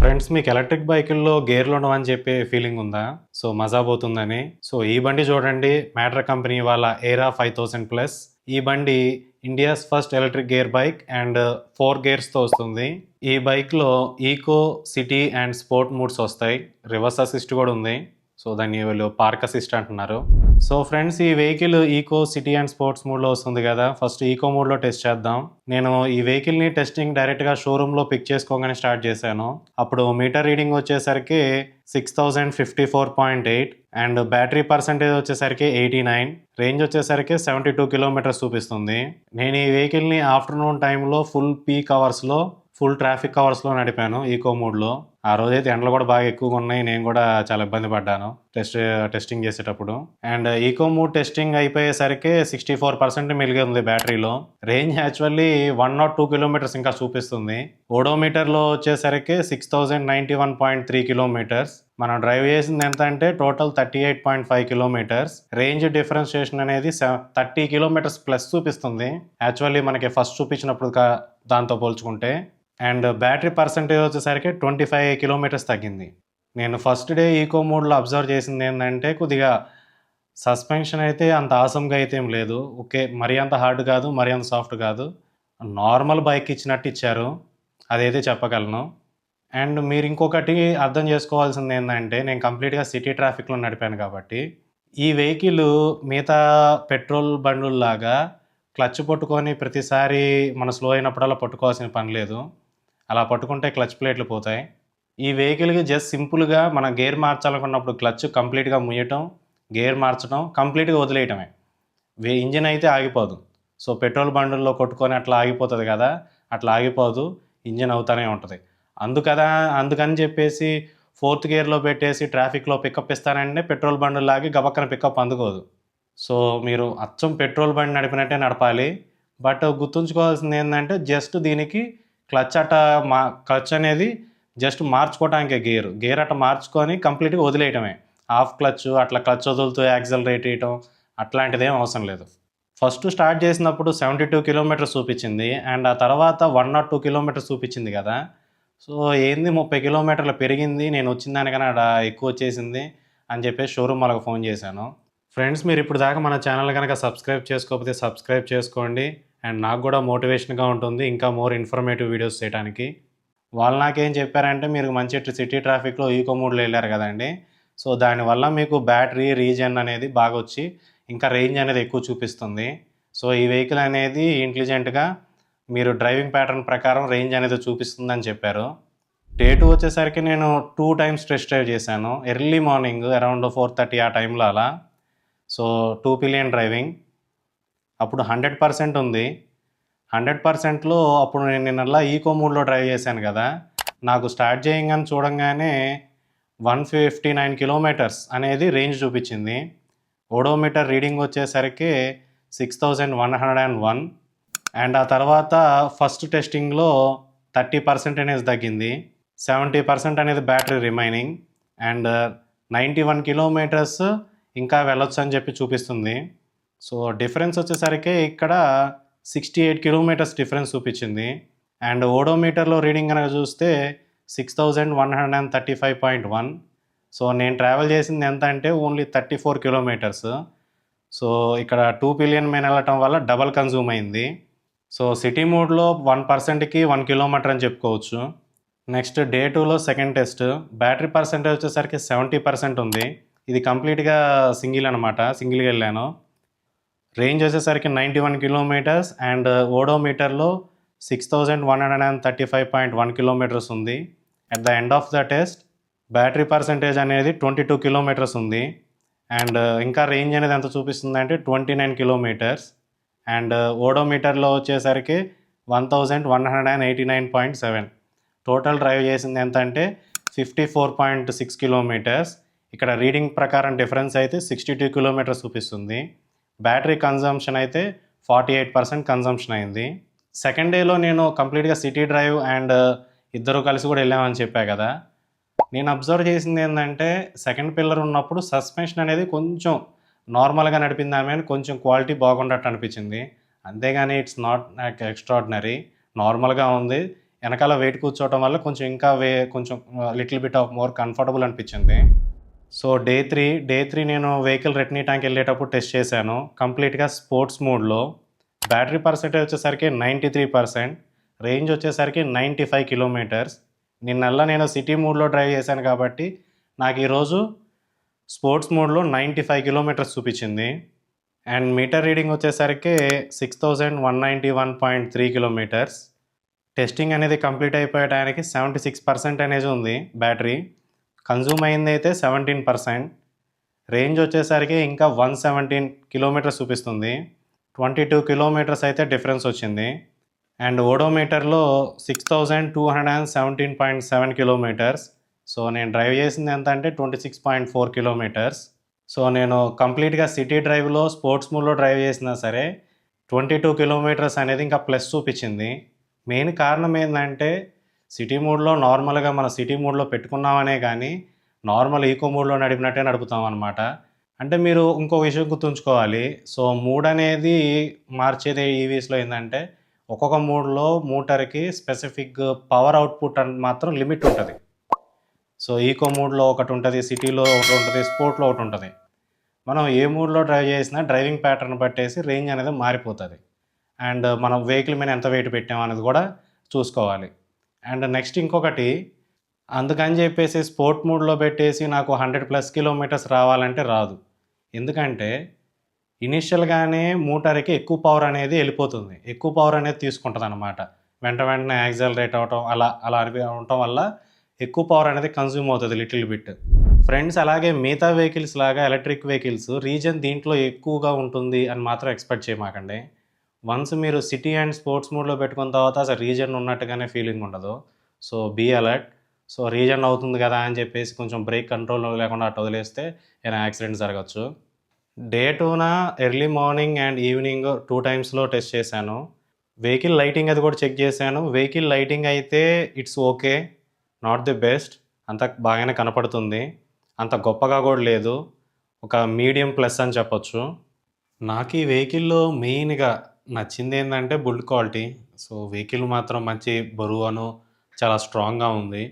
Friends, మీకు electric బైకుల్లో గేర్లు ఉండవని చెప్పే ఫీలింగ్ ఉందా? సో మజా పోతుందని. సో ఈ బండి చూడండి, మ్యాటర్ కంపెనీ వాళ్ళ ఎరా 5000 ప్లస్. ఈ బండి India's first electric gear bike and 4 గేర్స్తో వస్తుంది. ఈ బైక్లో eco, city and sport modes వస్తాయి. రివర్స్ అసిస్ట్ కూడా ఉంది. సో దాన్ని వీళ్ళు పార్క్ అసిస్ట్ అంటున్నారు. సో ఫ్రెండ్స్, ఈ vehicle eco, city and sports మోడ్లో వస్తుంది కదా. ఫస్ట్ ఈకో మోడ్లో టెస్ట్ చేద్దాం. నేను ఈ వెహికల్ని టెస్టింగ్ డైరెక్ట్గా షోరూంలో పిక్ చేసుకోగానే స్టార్ట్ చేశాను. అప్పుడు మీటర్ రీడింగ్ వచ్చేసరికి 6054.8 అండ్ బ్యాటరీ పర్సెంటేజ్ వచ్చేసరికి 89, రేంజ్ వచ్చేసరికి 72 కిలోమీటర్స్ చూపిస్తుంది. నేను ఈ వెహికల్ని ఆఫ్టర్నూన్ టైంలో ఫుల్ పీక్ అవర్స్లో, ఫుల్ ట్రాఫిక్ అవర్స్లో నడిపాను ఈకో మోడ్లో. ఆ రోజైతే ఎండలు కూడా బాగా ఎక్కువగా ఉన్నాయి. నేను కూడా చాలా ఇబ్బంది పడ్డాను టెస్టింగ్ చేసేటప్పుడు. అండ్ ఈకో మోడ్ టెస్టింగ్ అయిపోయేసరికి 64% మిగిలి ఉంది బ్యాటరీలో. రేంజ్ యాక్చువల్లీ 102 కిలోమీటర్స్ ఇంకా చూపిస్తుంది. ఓడోమీటర్లో వచ్చేసరికి 6091.3 కిలోమీటర్స్. మనం డ్రైవ్ చేసింది ఎంత అంటే టోటల్ 38.5 కిలోమీటర్స్. రేంజ్ డిఫరెన్షియేషన్ అనేది 30 కిలోమీటర్స్ ప్లస్ చూపిస్తుంది యాక్చువల్లీ మనకి ఫస్ట్ చూపించినప్పుడు దాంతో పోల్చుకుంటే. అండ్ బ్యాటరీ పర్సెంటేజ్ వచ్చేసరికి 25 కిలోమీటర్స్ తగ్గింది. నేను ఫస్ట్ డే ఈకో మోడ్లో అబ్జర్వ్ చేసింది ఏంటంటే కొద్దిగా సస్పెన్షన్ అయితే అంత ఆసమ్గా అయితే ఏం లేదు. ఓకే, మరీ అంత హార్డ్ కాదు, మరీ అంత సాఫ్ట్ కాదు, నార్మల్ బైక్ ఇచ్చినట్టు ఇచ్చారు, అదైతే చెప్పగలను. అండ్ మీరు ఇంకొకటి అర్థం చేసుకోవాల్సింది ఏంటంటే, నేను కంప్లీట్గా సిటీ ట్రాఫిక్లో నడిపాను కాబట్టి ఈ వెహికల్ మిగతా పెట్రోల్ బండుల్లాగా క్లచ్ పట్టుకొని ప్రతిసారి మన స్లో అయినప్పుడల్లా పట్టుకోవాల్సిన పని లేదు. అలా పట్టుకుంటే క్లచ్ ప్లేట్లు పోతాయి. ఈ వెహికల్కి జస్ట్ సింపుల్గా మన గేర్ మార్చాలనుకున్నప్పుడు క్లచ్ కంప్లీట్గా ముయ్యటం, గేర్ మార్చడం, కంప్లీట్గా వదిలేయటమే. ఇంజిన్ అయితే ఆగిపోదు. సో పెట్రోల్ బండుల్లో కొట్టుకొని అట్లా ఆగిపోతుంది కదా, అట్లా ఆగిపోదు, ఇంజిన్ అవుతానే ఉంటుంది. అందుకని చెప్పేసి 4th గేర్లో పెట్టేసి ట్రాఫిక్లో పికప్ ఇస్తానంటే పెట్రోల్ బండులాగి గబక్కన పికప్ అందుకోదు. సో మీరు అచ్చం పెట్రోల్ బండి నడిపినట్టే నడపాలి. బట్ గుర్తుంచుకోవాల్సింది ఏంటంటే జస్ట్ దీనికి క్లచ్ అనేది జస్ట్ మార్చుకోవటానికే గేర్ అట్లా మార్చుకొని కంప్లీట్గా వదిలేయటమే. హాఫ్ క్లచ్ అట్లా క్లచ్ వదులుతూ యాక్సలరేట్ చేయటం అట్లాంటిది ఏం అవసరం లేదు. ఫస్ట్ స్టార్ట్ చేసినప్పుడు 72 కిలోమీటర్స్ చూపించింది అండ్ ఆ తర్వాత 102 కిలోమీటర్స్ చూపించింది కదా. సో ఏంది 30 కిలోమీటర్లు పెరిగింది, నేను వచ్చిన దానికన్నా అక్కడ ఎక్కువ వచ్చేసింది అని చెప్పేసి షోరూమ్ వాళ్ళకి ఫోన్ చేశాను. ఫ్రెండ్స్, మీరు ఇప్పుడు దాకా మన ఛానల్ కనుక సబ్స్క్రైబ్ చేసుకోకపోతే సబ్స్క్రైబ్ చేసుకోండి. అండ్ నాకు కూడా మోటివేషన్గా ఉంటుంది ఇంకా మోర్ ఇన్ఫర్మేటివ్ వీడియోస్ చేయడానికి. వాళ్ళు నాకేం చెప్పారంటే, మీరు మంచి సిటీ ట్రాఫిక్లో ఈకో మోడ్లో వెళ్ళారు కదండి, సో దానివల్ల మీకు బ్యాటరీ రీజన్ అనేది బాగా వచ్చి ఇంకా రేంజ్ అనేది ఎక్కువ చూపిస్తుంది. సో ఈ వెహికల్ అనేది ఇంటెలిజెంట్గా మీరు డ్రైవింగ్ ప్యాటర్న్ ప్రకారం రేంజ్ అనేది చూపిస్తుందని చెప్పారు. డే 2 వచ్చేసరికి నేను 2 టైమ్స్ టెస్ట్ డ్రైవ్ చేశాను. ఎర్లీ మార్నింగ్ అరౌండ్ 4:30 ఆ టైంలో అలా. సో 2 పిలియన్ డ్రైవింగ్ అప్పుడు 100% ఉంది. 100%లో అప్పుడు నేను నిన్నలా ఈకో మోడ్లో డ్రైవ్ చేశాను కదా, నాకు స్టార్ట్ చేయగానే చూడంగానే 159 కిలోమీటర్స్ అనేది రేంజ్ చూపించింది. ఓడోమీటర్ రీడింగ్ వచ్చేసరికి 6101 అండ్ ఆ తర్వాత ఫస్ట్ టెస్టింగ్లో 30% అనేది తగ్గింది, 70% అనేది బ్యాటరీ రిమైనింగ్ అండ్ 91 కిలోమీటర్స్ ఇంకా వెళ్ళొచ్చు అని చెప్పి చూపిస్తుంది. సో డిఫరెన్స్ వచ్చేసరికి ఇక్కడ 68 కిలోమీటర్స్ డిఫరెన్స్ చూపించింది. అండ్ ఓడోమీటర్లో రీడింగ్ కనుక చూస్తే 6135.1. సో నేను ట్రావెల్ చేసింది ఎంత అంటే ఓన్లీ 34 కిలోమీటర్స్. సో ఇక్కడ 2 పిలియన్ మీద వెళ్ళటం వల్ల డబల్ కన్జ్యూమ్ అయింది. సో సిటీ మోడ్లో 1%కి 1 కిలోమీటర్ అని చెప్పుకోవచ్చు. నెక్స్ట్ డే 2లో సెకండ్ టెస్ట్, బ్యాటరీ పర్సెంటేజ్ వచ్చేసరికి 70% ఉంది. ఇది కంప్లీట్గా సింగిల్ అనమాట, సింగిల్గా వెళ్ళాను. రేంజ్ వచ్చేసరికి 91 కిలోమీటర్స్ అండ్ ఓడోమీటర్లో 6135.1 కిలోమీటర్స్ ఉంది. At the end of the test battery percentage అనేది 22 కిలోమీటర్స్ ఉంది అండ్ ఇంకా రేంజ్ అనేది ఎంత చూపిస్తుంది అంటే 29 కిలోమీటర్స్ అండ్ ఓడోమీటర్లో వచ్చేసరికి 1189.7. టోటల్ డ్రైవ్ చేసింది ఎంత అంటే 54.6 కిలోమీటర్స్. ఇక్కడ రీడింగ్ ప్రకారం డిఫరెన్స్ అయితే 62 కిలోమీటర్స్ చూపిస్తుంది. బ్యాటరీ కన్జంప్షన్ అయితే 48% కన్జంప్షన్ అయింది. సెకండ్ డేలో నేను కంప్లీట్గా సిటీ డ్రైవ్ అండ్ ఇద్దరు కలిసి కూడా వెళ్ళామని చెప్పా కదా. నేను అబ్జర్వ్ చేసింది ఏంటంటే, సెకండ్ పిల్లర్ ఉన్నప్పుడు సస్పెన్షన్ అనేది కొంచెం నార్మల్గా నడిపిందామే అని కొంచెం క్వాలిటీ బాగుండట్టు అనిపించింది. అంతేగాని ఇట్స్ నాట్ ఎక్స్ట్రాడినరీ, నార్మల్గా ఉంది. వెనకాల వెయిట్ కూర్చోవటం వల్ల కొంచెం ఇంకా కొంచెం little bit of more comfortable అనిపించింది. సో డే త్రీ నేను వెహికల్ రెట్నీ ట్యాంక్ వెళ్ళేటప్పుడు టెస్ట్ చేశాను. కంప్లీట్గా స్పోర్ట్స్ మోడ్లో. బ్యాటరీ పర్సెంటేజ్ వచ్చేసరికి 93%, రేంజ్ వచ్చేసరికి 95 కిలోమీటర్స్. నిన్నల్లా నేను సిటీ మోడ్లో డ్రైవ్ చేశాను కాబట్టి నాకు ఈరోజు స్పోర్ట్స్ మోడ్లో 95 కిలోమీటర్స్ చూపించింది. అండ్ మీటర్ రీడింగ్ వచ్చేసరికి 6191.3 కిలోమీటర్స్. టెస్టింగ్ అనేది కంప్లీట్ అయిపోయడానికి 76% అనేది ఉంది బ్యాటరీ. కన్జ్యూమ్ అయింది అయితే 17%. రేంజ్ వచ్చేసరికి ఇంకా 117 కిలోమీటర్స్ చూపిస్తుంది. 22 కిలోమీటర్స్ అయితే డిఫరెన్స్ వచ్చింది. అండ్ ఓడోమీటర్లో 6217.7 కిలోమీటర్స్. సో నేను డ్రైవ్ చేసింది ఎంత అంటే 26.4 కిలోమీటర్స్. సో నేను కంప్లీట్గా సిటీ డ్రైవ్లో స్పోర్ట్స్ మోడ్లో డ్రైవ్ చేసినా సరే 22 కిలోమీటర్స్ అనేది ఇంకా ప్లస్ చూపించింది. మెయిన్ కారణం ఏంటంటే సిటీ మోడ్లో నార్మల్గా మన సిటీ మోడ్లో పెట్టుకున్నామనే కానీ నార్మల్ ఈకో మోడ్లో నడిపినట్టే నడుపుతాం అనమాట. అంటే మీరు ఇంకో విషయం గుర్తుంచుకోవాలి. సో మూడ్ అనేది మార్చేది ఈవీస్లో ఏంటంటే ఒక్కొక్క మోడ్లో మోటార్కి స్పెసిఫిక్ పవర్ అవుట్పుట్ అని మాత్రం లిమిట్ ఉంటుంది. సో ఈకో మోడ్లో ఒకటి ఉంటుంది, సిటీలో ఒకటి ఉంటుంది, స్పోర్ట్లో ఒకటి ఉంటుంది. మనం ఏ మోడ్లో డ్రైవ్ చేసినా డ్రైవింగ్ ప్యాటర్న్ బట్టేసి రేంజ్ అనేది మారిపోతుంది. అండ్ మనం వెహికల్ మీద ఎంత వెయిట్ పెట్టాం అనేది కూడా చూసుకోవాలి. అండ్ నెక్స్ట్ ఇంకొకటి, అందుకని చెప్పేసి స్పోర్ట్ మోడ్లో పెట్టేసి నాకు 100+ కిలోమీటర్స్ రావాలంటే రాదు. ఎందుకంటే ఇనిషియల్గానే మోటార్కి ఎక్కువ పవర్ అనేది వెళ్ళిపోతుంది, ఎక్కువ పవర్ అనేది తీసుకుంటుంది అనమాట. వెంటనే యాక్సలరేట్ అవటం అలా అవటం వల్ల ఎక్కువ పవర్ అనేది కన్జ్యూమ్ అవుతుంది లిటిల్ బిట్. ఫ్రెండ్స్, అలాగే మిగతా వెహికల్స్ లాగా ఎలక్ట్రిక్ వెహికల్స్ రీజన్ దీంట్లో ఎక్కువగా ఉంటుంది అని మాత్రం ఎక్స్పెక్ట్ చేయమాకండి. వన్స్ మీరు సిటీ అండ్ స్పోర్ట్స్ మోడ్లో పెట్టుకున్న తర్వాత అసలు రీజన్ ఉన్నట్టుగానే ఫీలింగ్ ఉండదు. So be alert. So reason అవుతుంది కదా అని చెప్పేసి కొంచెం బ్రేక్ కంట్రోల్ లేకుండా అటు వదిలేస్తే ఏదైనా యాక్సిడెంట్ జరగచ్చు. డే 2న ఎర్లీ మార్నింగ్ అండ్ ఈవినింగ్ 2 టైమ్స్లో టెస్ట్ చేశాను. వెహికల్ లైటింగ్ అది కూడా చెక్ చేశాను. వెహికల్ లైటింగ్ అయితే it's okay, not the best. అంత బాగానే కనపడుతుంది, అంత గొప్పగా కూడా లేదు, ఒక మీడియం ప్లస్ అని చెప్పొచ్చు. నాకు ఈ వెహికల్లో మెయిన్గా నచ్చింది ఏంటంటే బిల్డ్ క్వాలిటీ. సో వెహికల్ మాత్రం మంచి బరువును చాలా స్ట్రాంగ్గా ఉంది.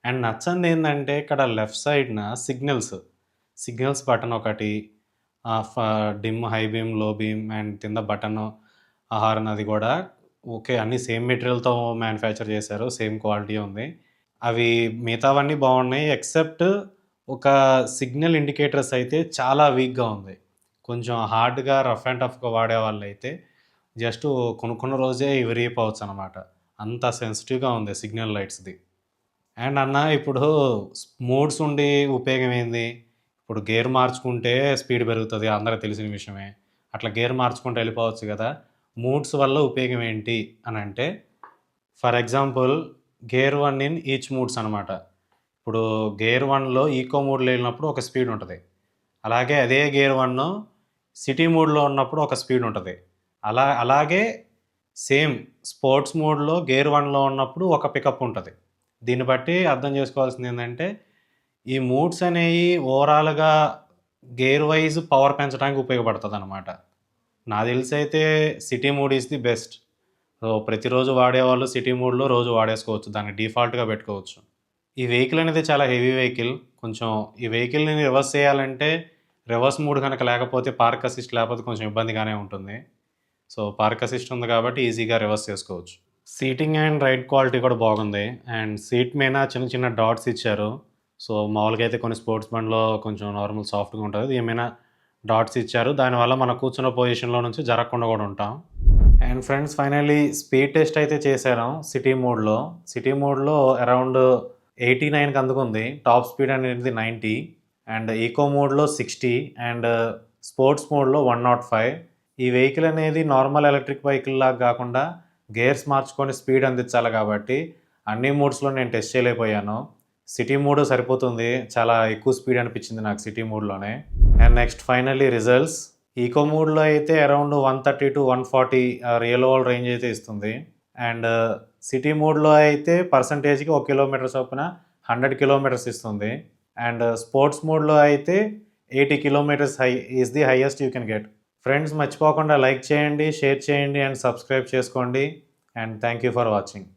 అండ్ నచ్చంది ఏంటంటే ఇక్కడ లెఫ్ట్ సైడ్న సిగ్నల్స్ బటన్ ఒకటి, డిమ్, హై బీమ్, లో బీమ్ అండ్ కింద బటన్ హార్న్ అది కూడా ఓకే, అన్నీ సేమ్ మెటీరియల్తో మ్యానుఫ్యాక్చర్ చేశారు, సేమ్ క్వాలిటీ ఉంది. అవి మిగతావన్నీ బాగున్నాయి ఎక్సెప్ట్ ఒక సిగ్నల్ ఇండికేటర్స్ అయితే చాలా వీక్గా ఉంది. కొంచెం హార్డ్గా రఫ్ అండ్ టఫ్గా వాడే వాళ్ళు అయితే జస్ట్ కొనుక్కున్న రోజే ఇవి విరిగిపోవచ్చు అనమాట, అంత సెన్సిటివ్గా ఉంది సిగ్నల్ లైట్స్ది. అండ్ అన్న ఇప్పుడు మోడ్స్ ఉండి ఉపయోగం ఏంది? ఇప్పుడు గేర్ మార్చుకుంటే స్పీడ్ పెరుగుతుంది, అందరికీ తెలిసిన విషయమే. అట్లా గేర్ మార్చుకుంటూ వెళ్ళిపోవచ్చు కదా. మోడ్స్ వల్ల ఉపయోగం ఏంటి అని అంటే, for example gear 1 in each modes అనమాట. ఇప్పుడు గేర్ 1లో ఈకో మోడ్లో వెళ్ళినప్పుడు ఒక స్పీడ్ ఉంటుంది, అలాగే అదే గేర్ 1 సిటీ మోడ్లో ఉన్నప్పుడు ఒక స్పీడ్ ఉంటుంది. అలాగే సేమ్ స్పోర్ట్స్ మోడ్లో గేర్ 1లో ఉన్నప్పుడు ఒక పికప్ ఉంటుంది. దీన్ని బట్టి అర్థం చేసుకోవాల్సింది ఏంటంటే ఈ మోడ్స్ అనేవి ఓవరాల్గా గేర్ వైజ్ పవర్ పెంచడానికి ఉపయోగపడుతుంది అనమాట. నాకు తెలిసి అయితే city mode is the best. So ప్రతిరోజు వాడేవాళ్ళు సిటీ మోడ్లో రోజు వాడేసుకోవచ్చు, దాన్ని డిఫాల్ట్గా పెట్టుకోవచ్చు. ఈ వెహికల్ అనేది చాలా హెవీ వెహికల్. కొంచెం ఈ వెహికల్ని రివర్స్ చేయాలంటే రివర్స్ మోడ్ కనుక లేకపోతే పార్క్ అసిస్ట్ లేకపోతే కొంచెం ఇబ్బందిగానే ఉంటుంది. సో పార్క్ అసిస్ట్ ఉంది కాబట్టి ఈజీగా రివర్స్ చేసుకోవచ్చు. సీటింగ్ అండ్ రైడ్ క్వాలిటీ కూడా బాగుంది. అండ్ సీట్ మీద చిన్న చిన్న డాట్స్ ఇచ్చారు. సో మామూలుగా అయితే కొన్ని స్పోర్ట్స్ బండ్లో కొంచెం నార్మల్ సాఫ్ట్గా ఉంటుంది, ఏమైనా డాట్స్ ఇచ్చారు, దానివల్ల మనం కూర్చున్న పొజిషన్లో నుంచి జరగకుండా కూడా ఉంటాం. And friends, finally speed test అయితే చేశాను సిటీ మోడ్లో అరౌండ్ 89కి అందుకుంది. టాప్ స్పీడ్ అనేది 90 అండ్ ఈకో మోడ్లో 60 అండ్ స్పోర్ట్స్ మోడ్లో 105. ఈ వెహికల్ అనేది నార్మల్ ఎలక్ట్రిక్ వెహికల్ లాగా కాకుండా గేర్స్ మార్చుకొని స్పీడ్ అందించాలి కాబట్టి అన్ని మోడ్స్లో నేను టెస్ట్ చేయలేకపోయాను. సిటీ మోడ్ సరిపోతుంది, చాలా ఎక్కువ స్పీడ్ అనిపించింది నాకు సిటీ మోడ్లోనే. And next finally results. Eco మోడ్లో అయితే around 130 to 140 real world range అయితే ఇస్తుంది. అండ్ సిటీ మోడ్లో అయితే పర్సంటేజ్కి 1 కిలోమీటర్ చొప్పున 100 కిలోమీటర్స్ ఇస్తుంది. అండ్ స్పోర్ట్స్ మోడ్లో అయితే 80 kilometres is the highest you can get. Friends, మర్చిపోకుండా లైక్ చేయండి, షేర్ చేయండి అండ్ సబ్స్క్రైబ్ చేసుకోండి. And thank you for watching.